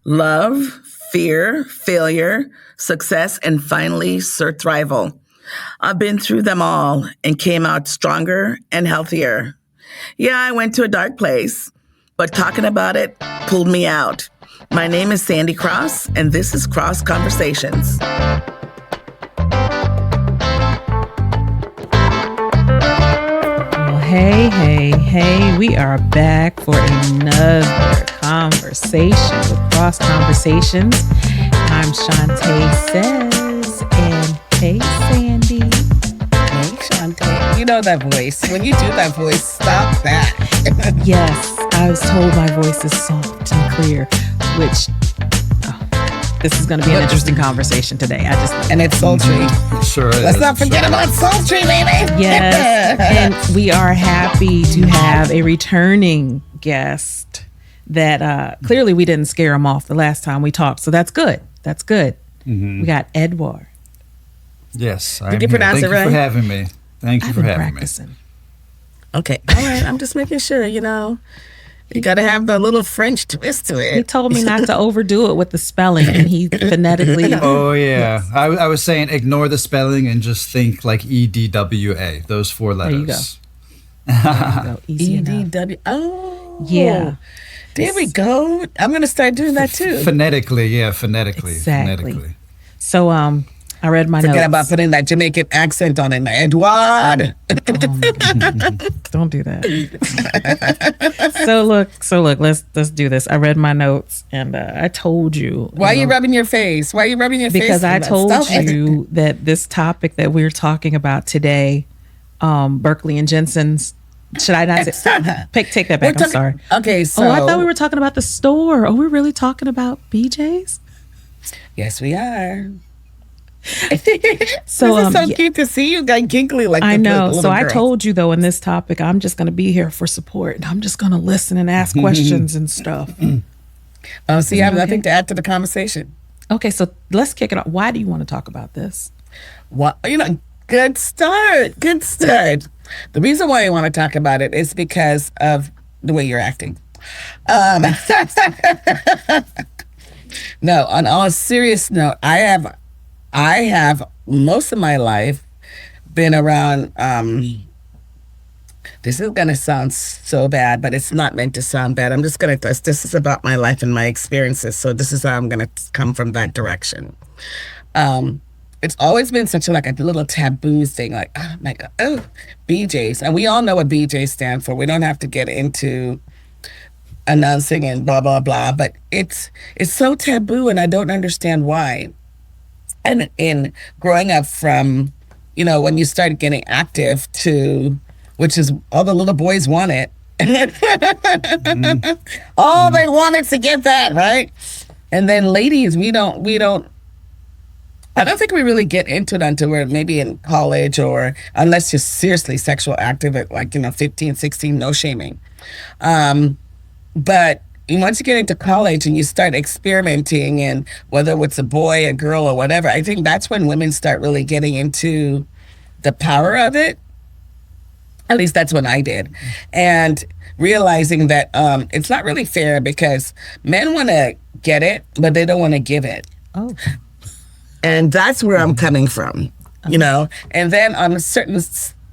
love, fear, failure, success, and finally, survival. I've been through them all and came out stronger and healthier. Yeah, I went to a dark place, but talking about it pulled me out. My name is Sandy Cross, and this is Cross Conversations. Hey, we are back for another conversation with Cross Conversations. I'm Shantae Says, and hey, Sandy. Hey, Shantae. You know that voice. When you do that voice, stop that. Yes, I was told my voice is soft and clear, which this is going to be an interesting conversation today. And it's sultry. Sure is. Let's not forget about sultry, baby. Yes, and we are happy to have a returning guest that clearly we didn't scare him off the last time we talked, so that's good. That's good. We got Edouard. Yes, Did you pronounce it right? Thank you for having me. Thank you for having me. Okay, all right. I'm just making sure, you got to have the little French twist to it. He told me not to overdo it with the spelling, and he phonetically. Oh, yeah. I was saying ignore the spelling and just think like EDWA, those four letters. There you go. Easy enough. EDW. Oh. Yeah. There we go. I'm going to start doing that too. Phonetically. Exactly. Phonetically. So, I read my notes. Forget about putting that Jamaican accent on it. Edouard. Don't do that. So look, let's do this. I read my notes and I told you. Why are you rubbing your face? Why are you rubbing your face? Because I told you that this topic that we're talking about today, Berkeley and Jensen's. Should I not say? Take that back. I'm sorry. Okay, so. Oh, I thought we were talking about the store. Oh, we're really talking about BJ's? Yes, we are. So this is so cute to see you guys giggly like I know. So I girls. told you though in this topic, I'm just going to be here for support and I'm just going to listen and ask questions and stuff. Oh, so you have nothing to add to the conversation. Okay, so let's kick it off. Why do you want to talk about this? Well, good start. Good start. The reason why I want to talk about it is because of the way you're acting. No, on all serious note, I have most of my life been around, this is going to sound so bad, but it's not meant to sound bad. I'm just going to, this is about my life and my experiences. So this is how I'm going to come from that direction. It's always been such a little taboo thing, like, oh my God, BJ's. And we all know what BJ's stand for. We don't have to get into announcing and blah, blah, blah, but it's so taboo and I don't understand why. And in growing up from, when you started getting active to, which is all the little boys wanted. All they wanted to get that, right? And then ladies, I don't think we really get into it until we're maybe in college or unless you're seriously sexual active at 15, 16, no shaming. But once you get into college and you start experimenting and whether it's a boy, a girl or whatever, I think that's when women start really getting into the power of it. At least that's when I did. And realizing that it's not really fair because men want to get it, but they don't want to give it. Oh. And that's where I'm coming from, And then on certain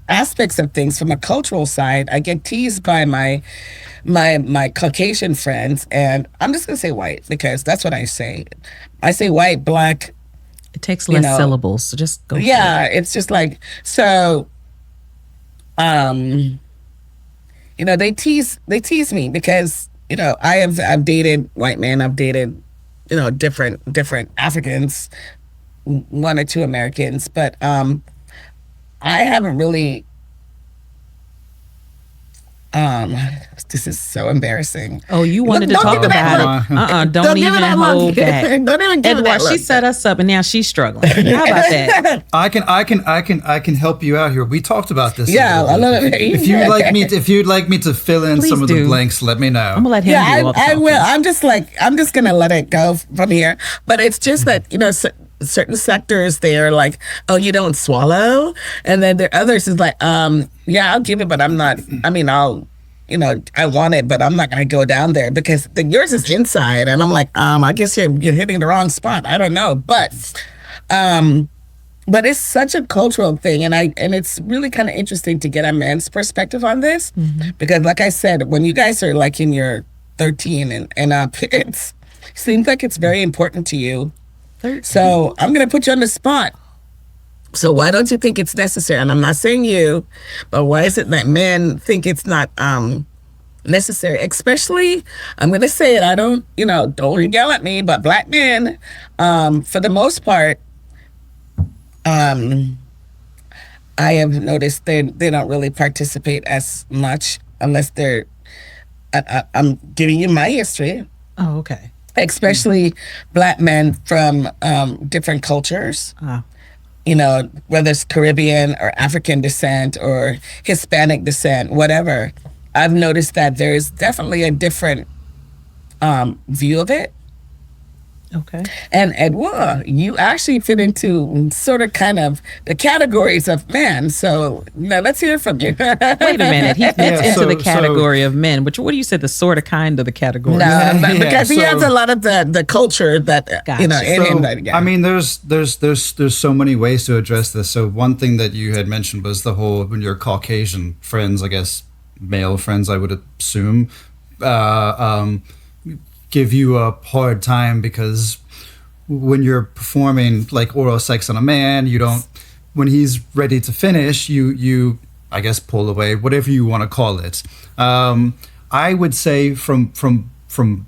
aspects of things from a cultural side, I get teased by my Caucasian friends, and I'm just gonna say white because that's what I say. I say white, black. It takes less syllables, so just go. Yeah, it's just like so. They tease me because I've dated white men, I've dated different Africans, one or two Americans, but I haven't really. This is so embarrassing. Oh, you wanted to talk about it? Don't even hold back. Don't even give Edouard, she set us up, and now she's struggling. How about that? I can help you out here. We talked about this. Yeah, I love it. If you'd like me to fill in Please some of do. the blanks, let me know. I'm gonna let him. Yeah, do all the I talking. will. I'm just gonna let it go from here. But it's just that certain sectors they're like, oh, you don't swallow, and then there are others is like, yeah, I'll give it, but I'm not. I mean, I want it, but I'm not going to go down there because yours is inside. And I'm like, I guess you're hitting the wrong spot. I don't know. But it's such a cultural thing. And it's really kind of interesting to get a man's perspective on this. Because like I said, when you guys are like in your 13 and it seems like it's very important to you. 13. So I'm going to put you on the spot. So why don't you think it's necessary? And I'm not saying you, but why is it that men think it's not necessary? Especially, I'm going to say it, don't yell at me, but Black men, for the most part, I have noticed they don't really participate as much unless they're, I'm giving you my history. Oh, okay. Especially Black men from different cultures. Whether it's Caribbean or African descent or Hispanic descent, whatever. I've noticed that there is definitely a different view of it. Okay. And Edouard, you actually fit into sort of kind of the categories of men. So now let's hear from you. Wait a minute. He fits into the category of men, which what do you say, the sort of kind of the category? No, because he has a lot of the culture that, in him. I mean, there's so many ways to address this. So one thing that you had mentioned was the whole, when your Caucasian friends, I guess, male friends, I would assume, give you a hard time because when you're performing like oral sex on a man, you don't, when he's ready to finish, you I guess pull away, whatever you want to call it. I would say from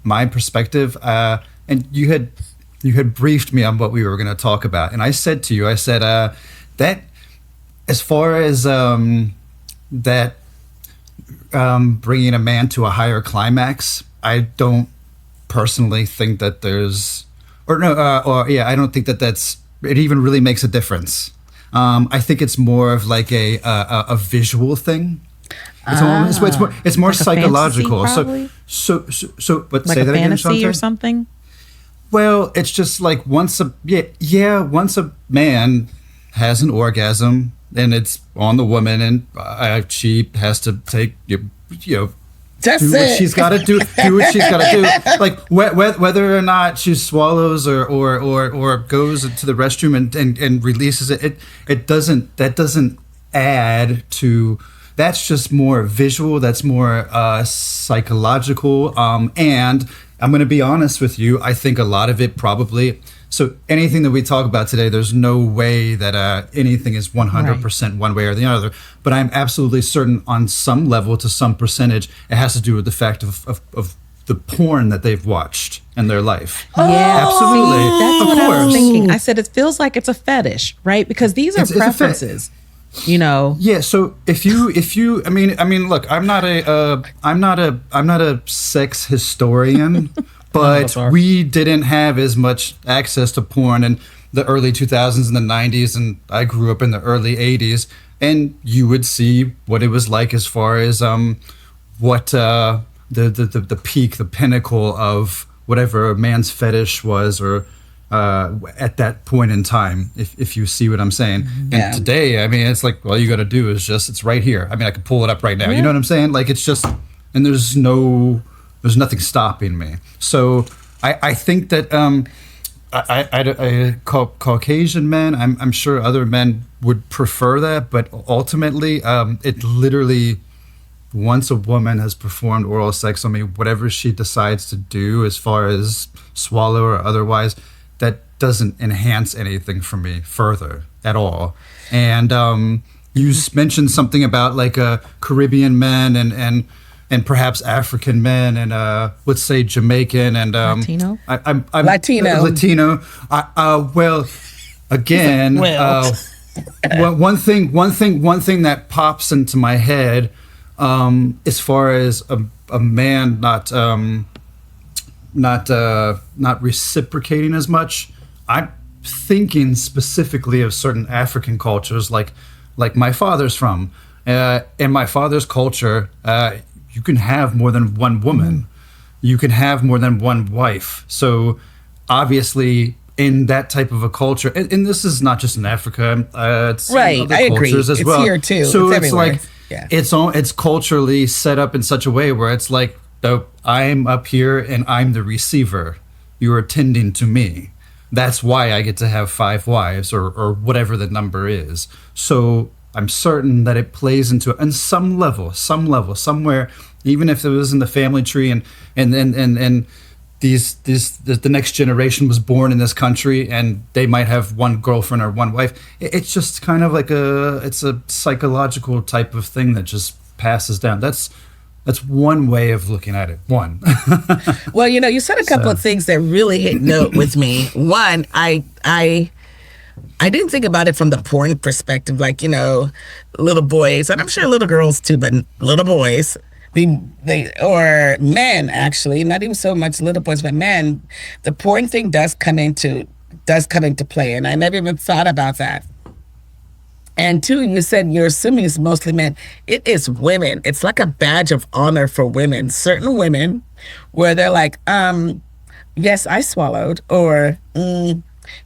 my perspective, and you had briefed me on what we were going to talk about, and I said to you, that as far as that bringing a man to a higher climax, I don't personally think that I don't think that it even really makes a difference. I think it's more of like a visual thing. It's more like psychological. Fantasy, But like say a that again, fantasy Shante? or something. Well, it's just like once a man has an orgasm and it's on the woman and she has to take That's do it. what she's got to do. Do what she's got to do. Like whether or not she swallows or goes into the restroom and releases it. That doesn't add to. That's just more visual. That's more psychological. And I'm going to be honest with you. I think a lot of it probably. So anything that we talk about today, there's no way that anything is 100% one way or the other. But I'm absolutely certain on some level, to some percentage, it has to do with the fact of the porn that they've watched in their life. Yeah, absolutely. That's of what course. I was thinking. I said it feels like it's a fetish, right? Because these are preferences. Yeah. So if you, I mean, look, I'm not a sex historian. But we didn't have as much access to porn in the early 2000s and the 90s, and I grew up in the early 80s, and you would see what it was like as far as what the peak, the pinnacle of whatever a man's fetish was, or at that point in time, if you see what I'm saying. Yeah. And today, I mean, it's like all you got to do is it's right here. I mean, I could pull it up right now. Yeah. You know what I'm saying? Like it's just, and there's nothing stopping me. So I think that Caucasian men, I'm sure other men would prefer that, but ultimately it literally, once a woman has performed oral sex on me, whatever she decides to do as far as swallow or otherwise, that doesn't enhance anything for me further at all. And you mentioned something about like Caribbean men and perhaps African men and let's say Jamaican and Latino. I'm Latino. Well, again, one thing that pops into my head as far as a man not reciprocating as much. I'm thinking specifically of certain African cultures, like my father's from. In my father's culture, you can have more than one woman. You can have more than one wife. So obviously in that type of a culture, and this is not just in Africa, it's right, in other I agree. cultures as it's well. Here too. So it's like, Yeah. It's culturally set up in such a way where it's like, I'm up here and I'm the receiver. You're attending to me. That's why I get to have 5 wives or whatever the number is. So I'm certain that it plays into it on some level, somewhere, even if it was in the family tree and the next generation was born in this country and they might have one girlfriend or one wife. It's just kind of like it's a psychological type of thing that just passes down. That's one way of looking at it. One. Well, you said a couple of things that really hit note with me. One, I didn't think about it from the porn perspective, like, little boys, and I'm sure little girls too, but little boys, they or men, actually, not even so much little boys, but men, the porn thing does come into play, and I never even thought about that. And two, you said you're assuming it's mostly men. It is women. It's like a badge of honor for women. Certain women, where they're like, yes, I swallowed, or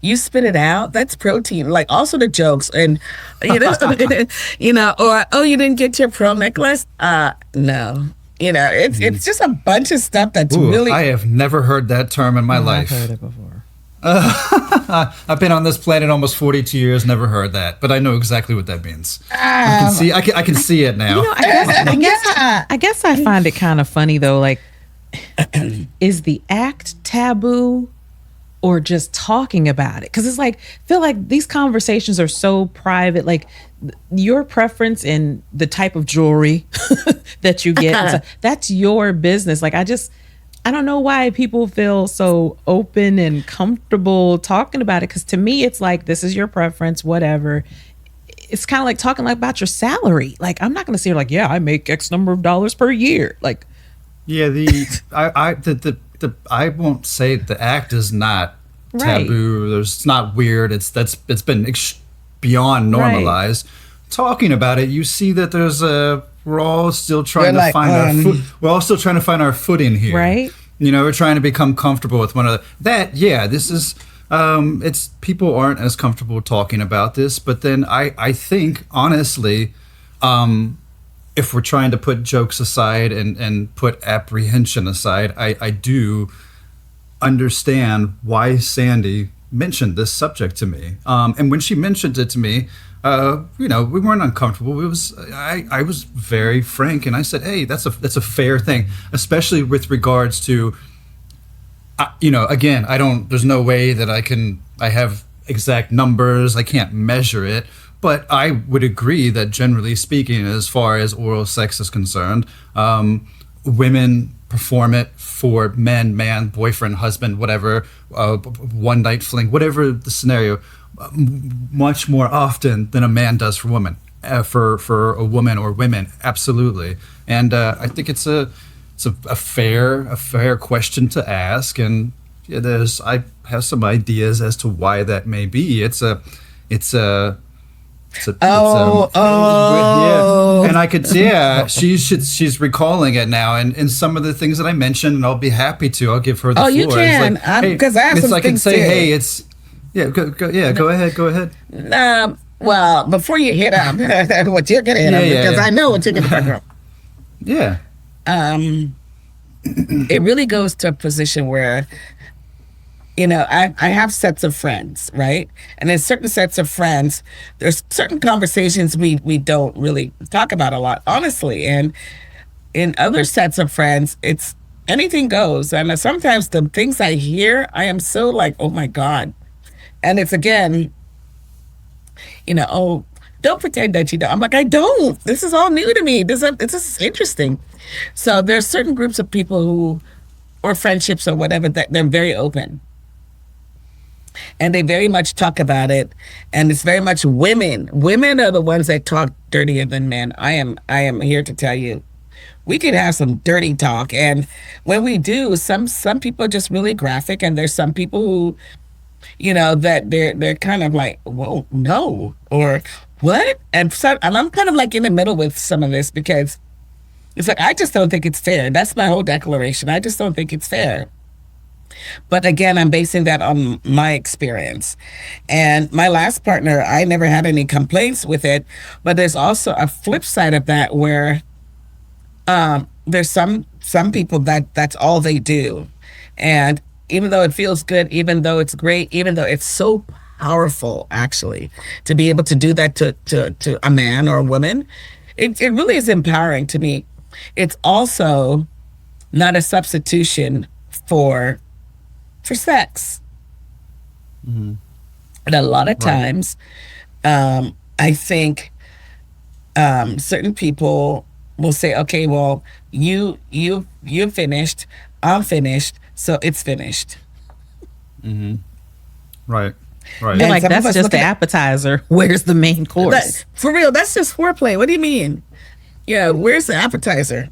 you spit it out. That's protein. Like all sort of jokes, and or oh, you didn't get your pearl necklace. No, it's just a bunch of stuff that's really. I have never heard that term in my life. I've heard it before. I've been on this planet almost 42 years, never heard that, but I know exactly what that means. I can see it now. I guess I find it kind of funny though. Like, is the act taboo, or just talking about it? Because it's like, I feel like these conversations are so private. Like your preference in the type of jewelry that you get, that's your business. Like I don't know why people feel so open and comfortable talking about it. Because to me, it's like, this is your preference, whatever. It's kind of like talking like about your salary. Like, I'm not going to say like, yeah, I make X number of dollars per year. Like, yeah, I won't say the act is not taboo. It's not weird. It's been beyond normalized. Right. Talking about it, you see that there's we're all still trying to find our footing here. Right. We're trying to become comfortable with one another. This is it's people aren't as comfortable talking about this, but then I think honestly, if we're trying to put jokes aside and put apprehension aside, I do understand why Sandy mentioned this subject to me. And when she mentioned it to me, we weren't uncomfortable. I was very frank, and I said, "Hey, that's a fair thing, especially with regards to, again, there's no way that I have exact numbers. I can't measure it, but I would agree that generally speaking, as far as oral sex is concerned, women perform it for man, boyfriend, husband, whatever, one night fling, whatever the scenario, much more often than a man does for women, for a woman or women, absolutely. And I think it's a fair question to ask, and I have some ideas as to why that may be. And I could she's recalling it now, and some of the things that I mentioned, and I'll be happy to. I'll give her the floor. You can, because I have some things say, hey, it's. Yeah, go ahead. Well, before you hit up what you're going to hit up, because I know what you're going to talk about. Yeah. It really goes to a position where, I have sets of friends, right? And in certain sets of friends, there's certain conversations we don't really talk about a lot, honestly. And in other sets of friends, it's anything goes. And sometimes the things I hear, I am so like, oh my God. And it's again, don't pretend that you don't. I'm like, I don't. This is all new to me. This is interesting. So there's certain groups of people or friendships or whatever, that they're very open. And they very much talk about it. And it's very much women. Women are the ones that talk dirtier than men. I am here to tell you, we could have some dirty talk. And when we do, some people are just really graphic. And there's some people who, that they're kind of like, whoa, no, or what? And I'm kind of like in the middle with some of this, because it's like, I just don't think it's fair. That's my whole declaration. I just don't think it's fair. But again, I'm basing that on my experience. And my last partner, I never had any complaints with it. But there's also a flip side of that where there's some people that's all they do. And even though it feels good, even though it's great, even though it's so powerful, actually, to be able to do that to a man or a woman, it really is empowering to me. It's also not a substitution for sex. And a lot of times, I think certain people will say, okay, well, you finished, I'm finished, so it's finished. Right. You're like, that's just the appetizer. Where's the main course? For real, that's just foreplay. What do you mean? Yeah, where's the appetizer?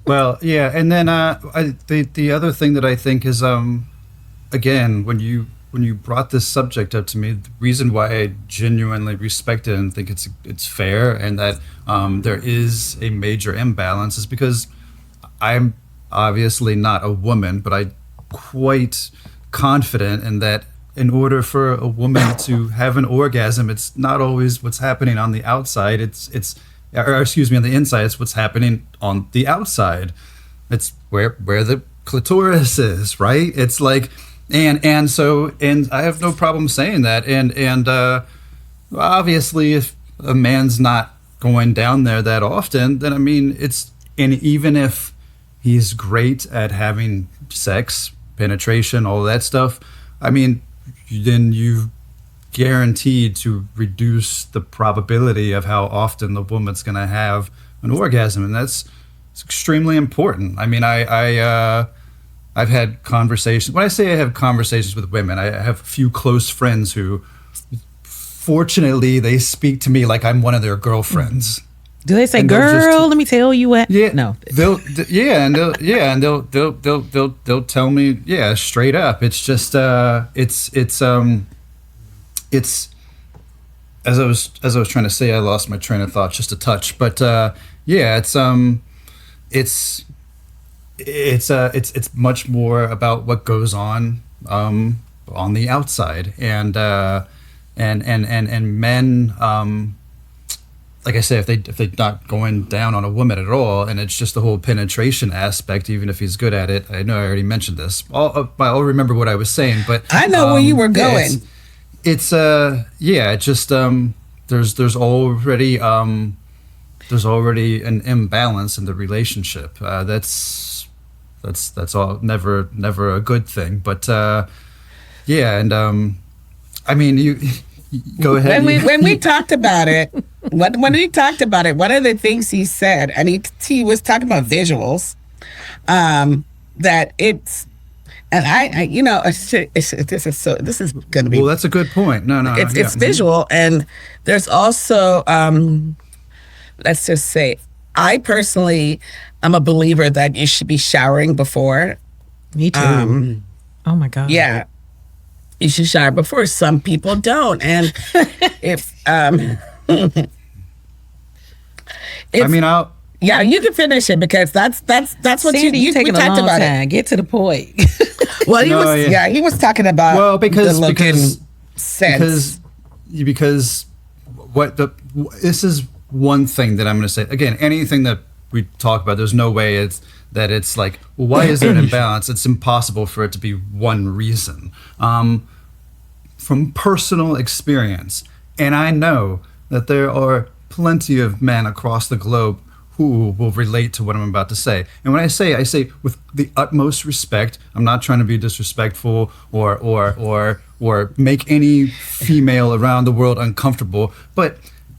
Well, yeah, and then the other thing that I think is, again, when you brought this subject up to me, the reason why I genuinely respect it and think it's fair and that there is a major imbalance is because I'm obviously not a woman, but I'm quite confident in that in order for a woman to have an orgasm, it's not always what's happening on the outside. Or excuse me, on the inside, it's what's happening on the outside. It's where the clitoris is, right? It's like, and I have no problem saying that. And obviously, if a man's not going down there that often, then I mean, and even if he's great at having sex, penetration, all that stuff, I mean, then you guaranteed to reduce the probability of how often the woman's going to have an orgasm, and it's extremely important. I mean, I've had conversations. When I say I have conversations with women, I have a few close friends who, fortunately, they speak to me like I'm one of their girlfriends. Do they say, "Girl, let me tell you what"? Yeah, no. They'll tell me, yeah, straight up. It's just it's as I was trying to say, I lost my train of thought just a touch, but yeah, it's much more about what goes on the outside, and men, like I say, if they're not going down on a woman at all, and it's just the whole penetration aspect, even if he's good at it. I know I already mentioned this. I'll remember what I was saying, but I know where you were going. It's just there's already an imbalance in the relationship. That's all never a good thing. But yeah, and I mean, you go ahead. When we talked about it, when we talked about it, one of the things he said, and he was talking about visuals, that it's. And I you know, this is going to be. Well, that's a good point. No, it's visual, and there's also, let's just say, I personally am a believer that you should be showering before. Me too. Oh my God. Yeah, you should shower before. Some people don't, and if I mean, yeah, you can finish it because that's what Sandy, you taking we a talked long about time. it. Get to the point. Well, he was talking about because sense. because this is one thing that I'm going to say again. Anything that we talk about, there's no way it's like, well, why is there an imbalance? It's impossible for it to be one reason. From personal experience, and I know that there are plenty of men across the globe who will relate to what I'm about to say. And when I say with the utmost respect. I'm not trying to be disrespectful or make any female around the world uncomfortable. But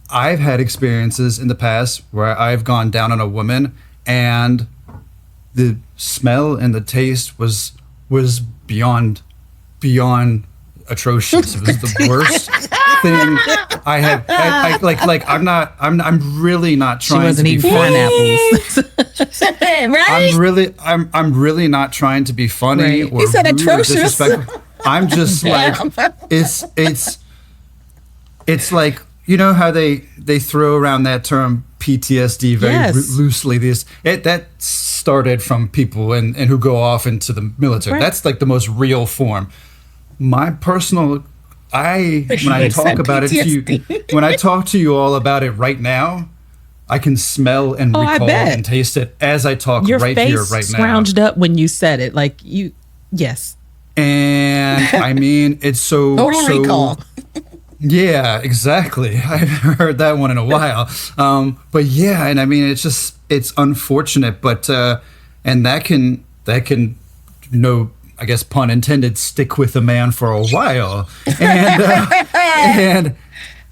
I've had experiences in the past where I've gone down on a woman and the smell and the taste was beyond atrocious. It was the worst thing I have. I'm really not trying to be funny. Right? I'm really not trying to be funny or he said rude atrocious. or disrespectful. I'm just like it's like, you know how they throw around that term PTSD very Yes. loosely. That started from people and who go off into the military. Right. That's like the most real form. My personal, when I talk about it to you, when I talk to you all about it right now, I can smell and I recall bet. and taste it as I talk Your right face here, right now. scrounged up when you said it. Like yes. And I mean, it's so. Total recall. Yeah, exactly. I haven't heard that one in a while. But yeah, and I mean, it's unfortunate, but and that can I guess pun intended, stick with a man for a while,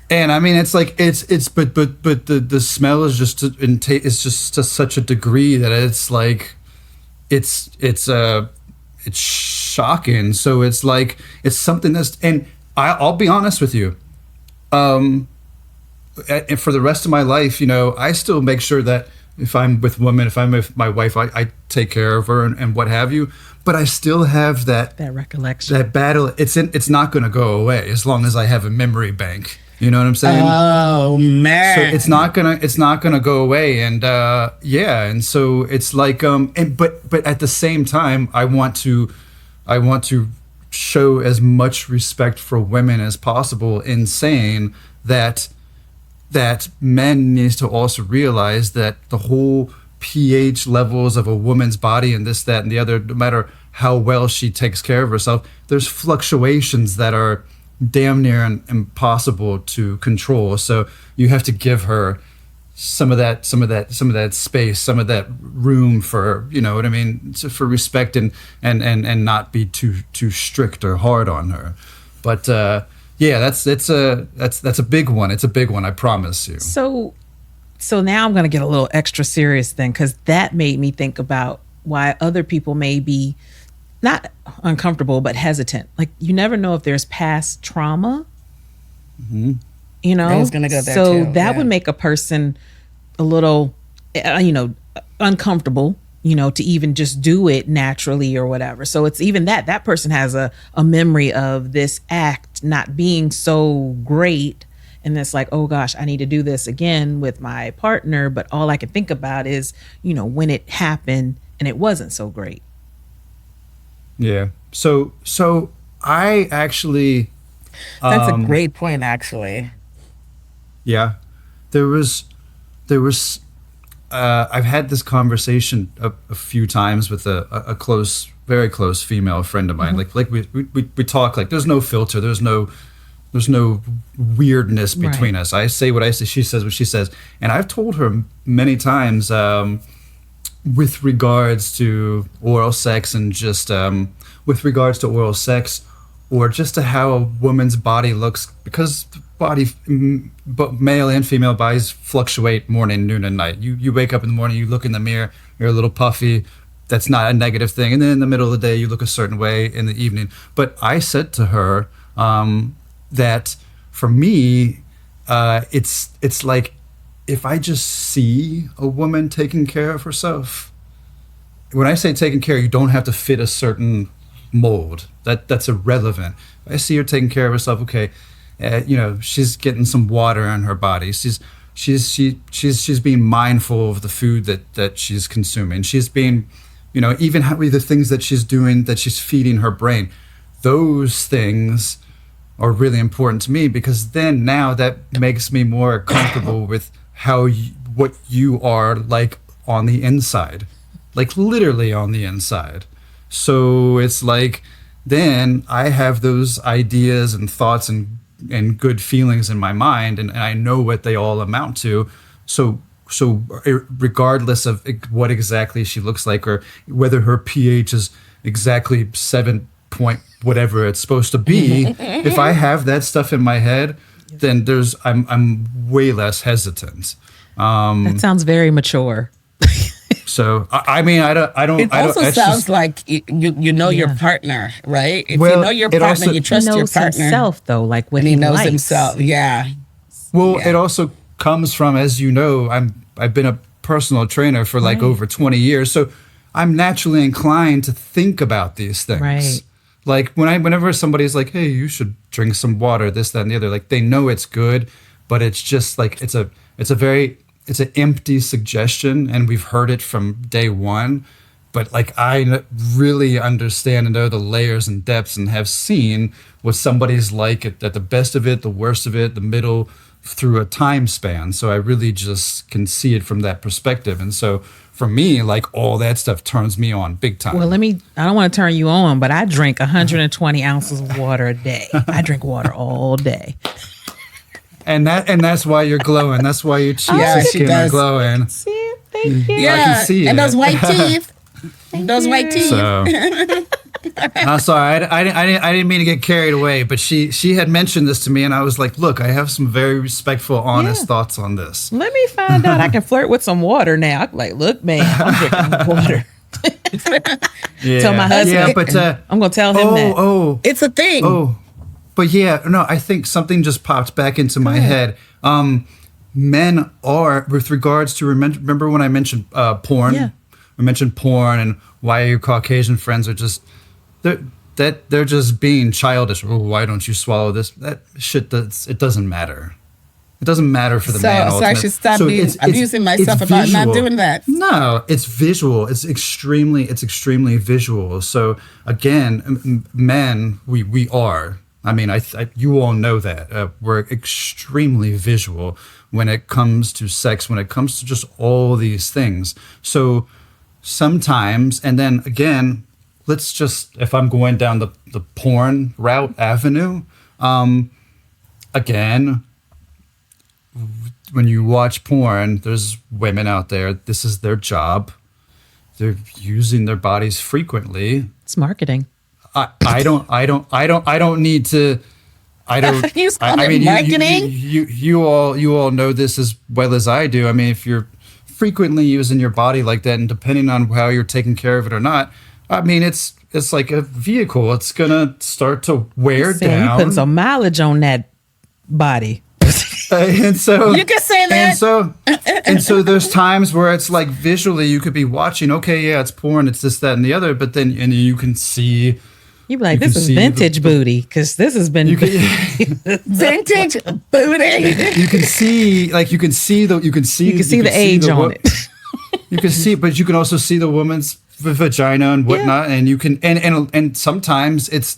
and I mean, it's like but the smell is just it's just to such a degree that it's like it's shocking. So it's like it's something that's, and I'll be honest with you. And for the rest of my life, I still make sure that if I'm with women, if I'm with my wife, I take care of her and what have you. But I still have that recollection, that battle. It's not going to go away as long as I have a memory bank. You know what I'm saying? Oh man! So it's not gonna go away, and and so it's like but at the same time, I want to show as much respect for women as possible in saying that men needs to also realize that the whole pH levels of a woman's body and this, that, and the other, no matter how well she takes care of herself, there's fluctuations that are damn near impossible to control. So you have to give her some of that space, some of that room for, you know what I mean, for respect and not be too strict or hard on her. But that's a big one. It's a big one, I promise you. So now I'm going to get a little extra serious then, because that made me think about why other people may be not uncomfortable, but hesitant. Like, you never know if there's past trauma, you know? I was going to go there so too. That would make a person a little, uncomfortable, to even just do it naturally or whatever. So it's even that person has a memory of this act not being so great. And it's like, oh gosh, I need to do this again with my partner. But all I can think about is, when it happened and it wasn't so great. Yeah. So I actually. That's a great point, actually. Yeah. There was. I've had this conversation a few times with a close, very close female friend of mine. Like we talk, like there's no filter. There's no weirdness between us. I say what I say. She says what she says. And I've told her many times, with regards to oral sex and just with regards to oral sex, or just to how a woman's body looks, because but male and female bodies fluctuate morning, noon, and night. You wake up in the morning, you look in the mirror, you're a little puffy. That's not a negative thing. And then in the middle of the day, you look a certain way in the evening. But I said to her that for me, it's like, if I just see a woman taking care of herself, when I say taking care, you don't have to fit a certain mold. That's irrelevant. I see her taking care of herself. Okay, she's getting some water in her body. She's being mindful of the food that she's consuming. She's being, even the things that she's doing, that she's feeding her brain. Those things are really important to me, because then now that makes me more comfortable with what you are like on the inside, like literally on the inside. So it's like, then I have those ideas and thoughts and good feelings in my mind, and I know what they all amount to. So regardless of what exactly she looks like, or whether her pH is exactly 7 point whatever it's supposed to be, if I have that stuff in my head, then I'm way less hesitant. That sounds very mature. So I mean, I don't. It also sounds like you know your partner, right? If you know your partner, you trust your partner. He knows himself, though, like what and he knows likes. himself. Yeah. Well, it also comes from, as you know, I've been a personal trainer for like over 20 years, so I'm naturally inclined to think about these things. Right. Like whenever somebody's like, "Hey, you should drink some water," this, that, and the other, like they know it's good, but it's just like it's a very it's an empty suggestion, and we've heard it from day one. But like, I really understand and know the layers and depths, and have seen what somebody's like at the best of it, the worst of it, the middle, through a time span. So I really just can see it from that perspective. And so for me, like, all that stuff turns me on big time. Well, I don't want to turn you on, but I drink 120 ounces of water a day. I drink water all day. And that's why you're glowing. That's why your cheeks and skin are glowing. See it? Thank you. Yeah, I can see and it. those white teeth. Those white teeth. So, I'm sorry, I didn't mean to get carried away, but she had mentioned this to me, and I was like, look, I have some very respectful, honest thoughts on this. Let me find out. I can flirt with some water now. I'm like, look, man, I'm drinking water. Tell my husband. Yeah, but I'm gonna tell him that. Oh, It's a thing. oh, but yeah, no, I think something just popped back into my head. Men are, with regards to, remember when I mentioned porn? Yeah. I mentioned porn and why your Caucasian friends are just they're just being childish. Oh, why don't you swallow this? That shit. It doesn't matter. It doesn't matter for the man. So I should stop abusing myself about not doing that. No, it's visual. It's extremely visual. So again, men, we are. I mean, you all know that we're extremely visual when it comes to sex, when it comes to just all these things. So sometimes, and then again, let's just, if I'm going down the porn route avenue, again, when you watch porn, there's women out there, this is their job. They're using their bodies frequently. It's marketing. I don't need to. I don't. I mean, marketing. You all know this as well as I do. I mean, if you're frequently using your body like that, and depending on how you're taking care of it or not, I mean, it's like a vehicle. It's gonna start to wear down. You putting some mileage on that body. And so You can say that. And so there's times where it's like visually you could be watching. Okay, yeah, it's porn. It's this, that, and the other. But then you can see. You be like, this is vintage booty, because this has been Vintage booty. You can see the age on it. You can see, but you can also see the woman's vagina and whatnot, and you can and sometimes it's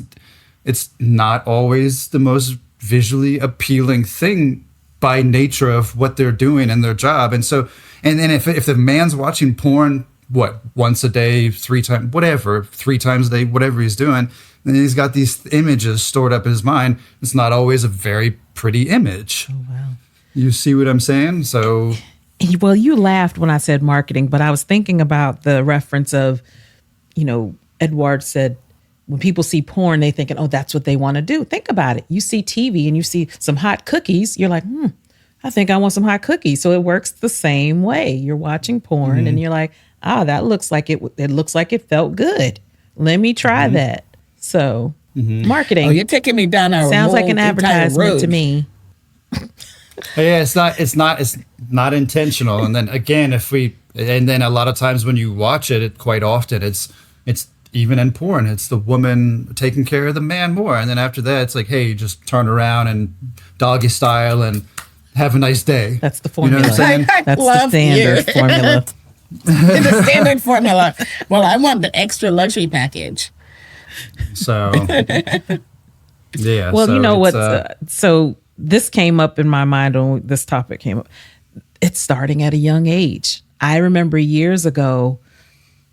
not always the most visually appealing thing by nature of what they're doing and their job. And so and if the man's watching porn, once a day, 3 times, whatever, 3 times a day, whatever he's doing, and he's got these images stored up in his mind, it's not always a very pretty image. Oh, wow. You see what I'm saying? So, well, you laughed when I said marketing, but I was thinking about the reference of, Edouard said, when people see porn, they thinking, oh, that's what they want to do. Think about it. You see TV and you see some hot cookies. You're like, I think I want some hot cookies. So it works the same way. You're watching porn and you're like, that looks like it looks like it felt good. Let me try that. So marketing. Oh, you're taking me down our sounds like an advertisement road to me. Yeah, it's not intentional. And then again, and then a lot of times when you watch it quite often, it's even in porn, it's the woman taking care of the man more. And then after that, it's like, hey, just turn around and doggy style and have a nice day. That's the formula. You know what I'm saying? That's the standard formula. The standard formula. Well, I want the extra luxury package. So, yeah. Well, so you know what? So this came up in my mind when this topic came up. It's starting at a young age. I remember years ago,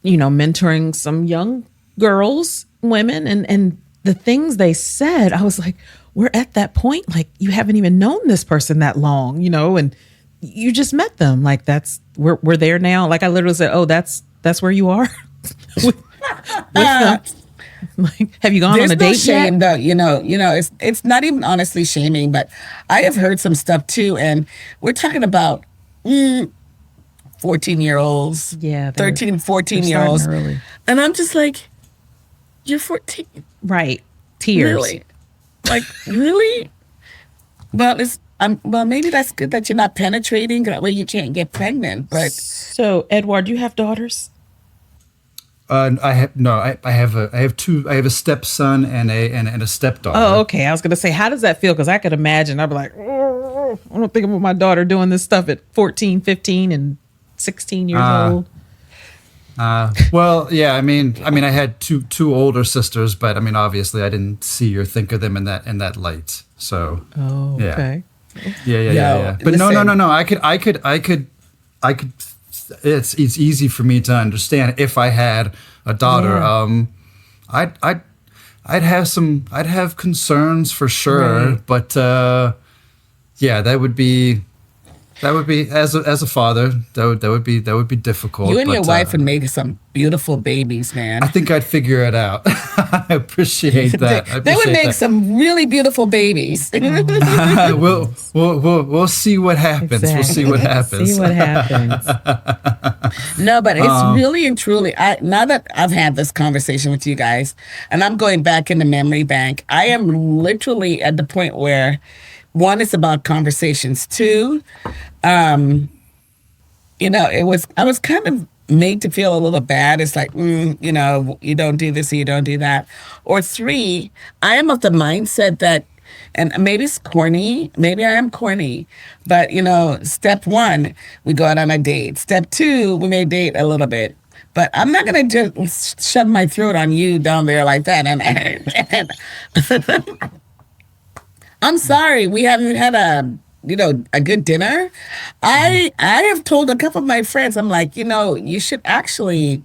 mentoring some young girls, women, and the things they said, I was like, we're at that point. Like, you haven't even known this person that long, and you just met them. Like, we're there now. Like, I literally said, oh, that's where you are. with them. Like, have you gone on a date shame, yet? Though, it's not even honestly shaming, but I have heard some stuff too, and we're talking about 14-year-olds, 13, 14-year-olds, early. And I'm just like, you're 14, right? Tears, really? Like, really? Well, maybe that's good that you're not penetrating. That way you can't get pregnant. But so, Edouard, do you have daughters? I have two. I have a stepson and a stepdaughter. Oh, okay. I was gonna say, how does that feel? Because I could imagine. I'd be like, I don't think about my daughter doing this stuff at 14, 15, and 16 years old. Well, yeah. I mean, I had two older sisters, but I mean, obviously, I didn't see or think of them in that light. So, yeah. Okay. Yeah. But no. I could. It's easy for me to understand if I had a daughter. Yeah. I'd have concerns for sure, right. But that would be as a father that would be difficult. You and your wife would make some beautiful babies, man. I think I'd figure it out. I appreciate that. They would make some really beautiful babies. We'll see what happens. Exactly. We'll see what happens. See what happens. No, but it's really and truly. Now that I've had this conversation with you guys, and I'm going back in the memory bank, I am literally at the point where, one, it's about conversations. Two, I was kind of made to feel a little bad. It's like, you don't do this or you don't do that. Or three, I am of the mindset that, and maybe it's corny, maybe I am corny, but, step one, we go out on a date. Step two, we may date a little bit. But I'm not going to just shove my throat on you down there like that. And I'm sorry, we haven't had a good dinner. I have told a couple of my friends, I'm like, you should actually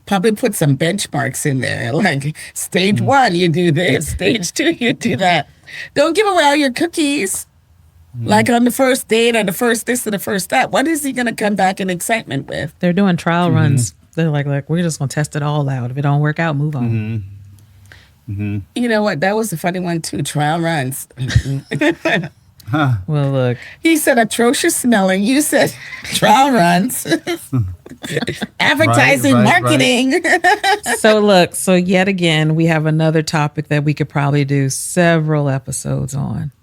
probably put some benchmarks in there. Like, stage one, you do this. Stage two, you do that. Don't give away all your cookies. Like on the first date or the first this or the first that. What is he going to come back in excitement with? They're doing trial runs. They're like, we're just going to test it all out. If it don't work out, move on. You know what? That was a funny one, too. Trial runs. Well, look. He said atrocious smelling. You said trial runs. Advertising, marketing. Right. So yet again, we have another topic that we could probably do several episodes on.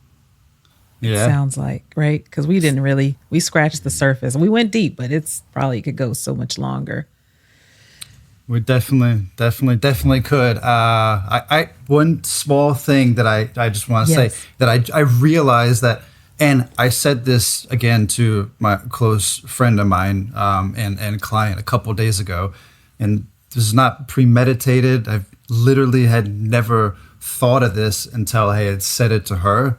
Yeah. It sounds like, right? Because we scratched the surface. We went deep, but it's probably could go so much longer. We definitely could. I one small thing that I just want to say that I realized that, and I said this again to my close friend of mine and client a couple of days ago, and this is not premeditated. I literally had never thought of this until I had said it to her.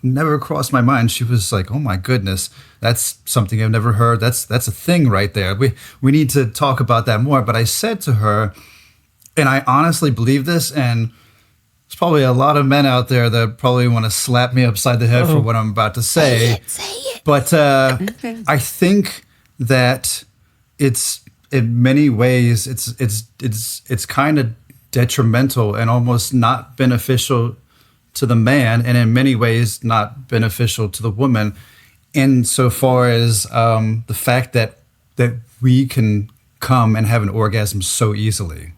Never crossed my mind. She was like, "Oh my goodness, that's something I've never heard. That's a thing right there. We need to talk about that more." But I said to her, and I honestly believe this, and there's probably a lot of men out there that probably want to slap me upside the head for what I'm about to say. Say it. But I think that it's in many ways it's kind of detrimental and almost not beneficial to the man, and in many ways not beneficial to the woman, insofar as the fact that we can come and have an orgasm so easily.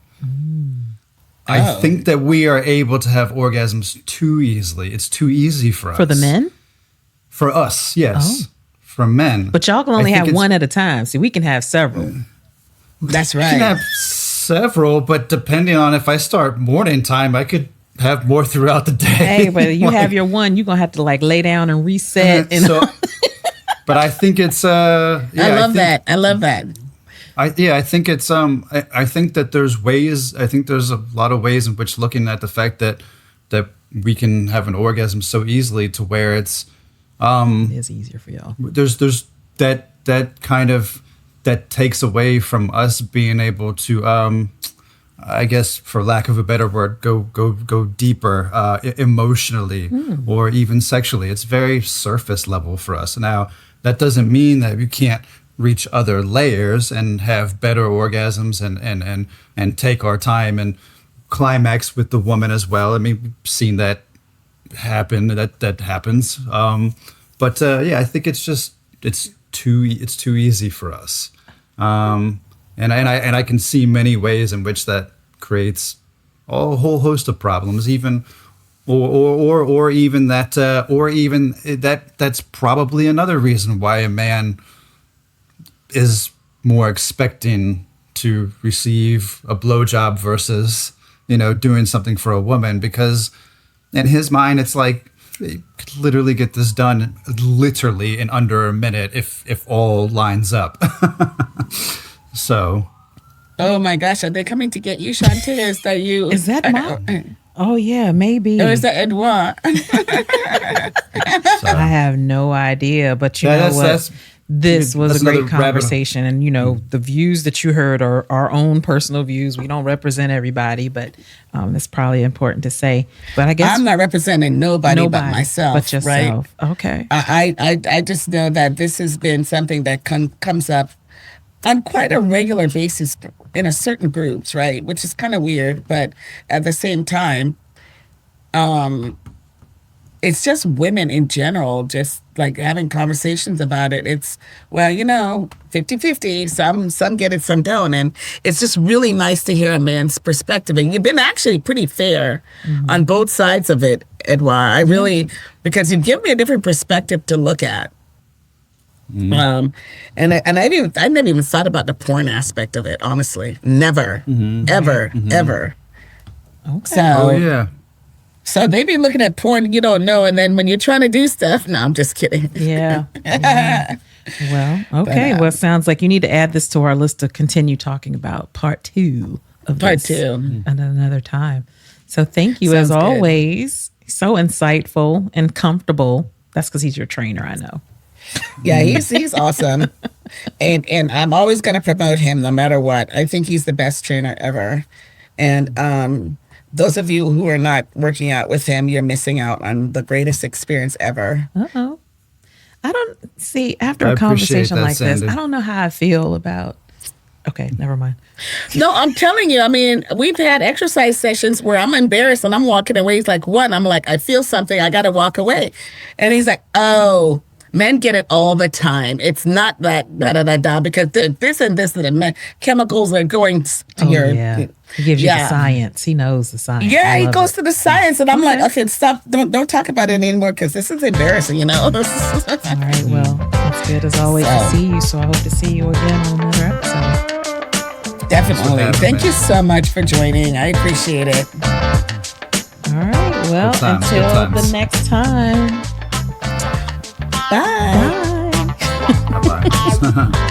I think that we are able to have orgasms too easily. It's too easy for us. For the men? For us, yes. For men. But y'all can only have one at a time. See, we can have several. That's right. We can have several, but depending on if I start morning time, I could have more throughout the day. Hey, but you have your one, you're going to have to lay down and reset. But I think it's I love that. I think it's I think that there's ways. I think there's a lot of ways in which looking at the fact that we can have an orgasm so easily to where it's it is easier for y'all. There's that kind of that takes away from us being able to I guess, for lack of a better word, go deeper emotionally or even sexually. It's very surface level for us. Now, that doesn't mean that you can't reach other layers and have better orgasms and take our time and climax with the woman as well. I mean, we've seen that happen. That happens. But I think it's too easy for us. And I can see many ways in which that creates a whole host of problems, even or even that's probably another reason why a man is more expecting to receive a blowjob versus doing something for a woman, because in his mind it's like, could literally get this done literally in under a minute if all lines up. So. Oh my gosh, are they coming to get you, Shantae? Is that you? Is that mom? Oh yeah, maybe. Or is that Edouard? I have no idea, but you know what? This was a great conversation, and you know the views that you heard are our own personal views. We don't represent everybody, but it's probably important to say. But I guess I'm not representing nobody but myself, but yourself. Right? Okay. I just know that this has been something that comes up on quite a regular basis in a certain groups, right? Which is kind of weird, but at the same time, it's just women in general, just like having conversations about it. It's, well, 50-50. Some get it, some don't. And it's just really nice to hear a man's perspective. And you've been actually pretty fair on both sides of it, Edouard. I really, because you give me a different perspective to look at. And I never even thought about the porn aspect of it, honestly. Never, ever. Okay. So, so they be looking at porn you don't know, and then when you're trying to do stuff, no, I'm just kidding. Yeah. Well, okay. Well, it sounds like you need to add this to our list to continue talking about part 2 of part this 2 at another time. So thank you as always. So insightful and comfortable. That's because he's your trainer, I know. Yeah, he's awesome. And I'm always going to promote him no matter what. I think he's the best trainer ever. And those of you who are not working out with him, you're missing out on the greatest experience ever. Uh-oh. I don't see, after a conversation like this, I don't know how I feel about, okay, never mind. No, I'm telling you, I mean, we've had exercise sessions where I'm embarrassed and I'm walking away. He's like, what? I'm like, I feel something. I got to walk away. And he's like, oh, men get it all the time. It's not that da-da-da-da because this and this and the chemicals are going to your... Yeah. He gives you the science. He knows the science. Yeah, he goes to the science. And I'm like, okay, stop. Don't talk about it anymore because this is embarrassing, All right, well, it's good as always to see you. So I hope to see you again on another episode. Definitely. Thank you so much for joining. I appreciate it. All right, well, until the next time. Bye. Bye. Bye.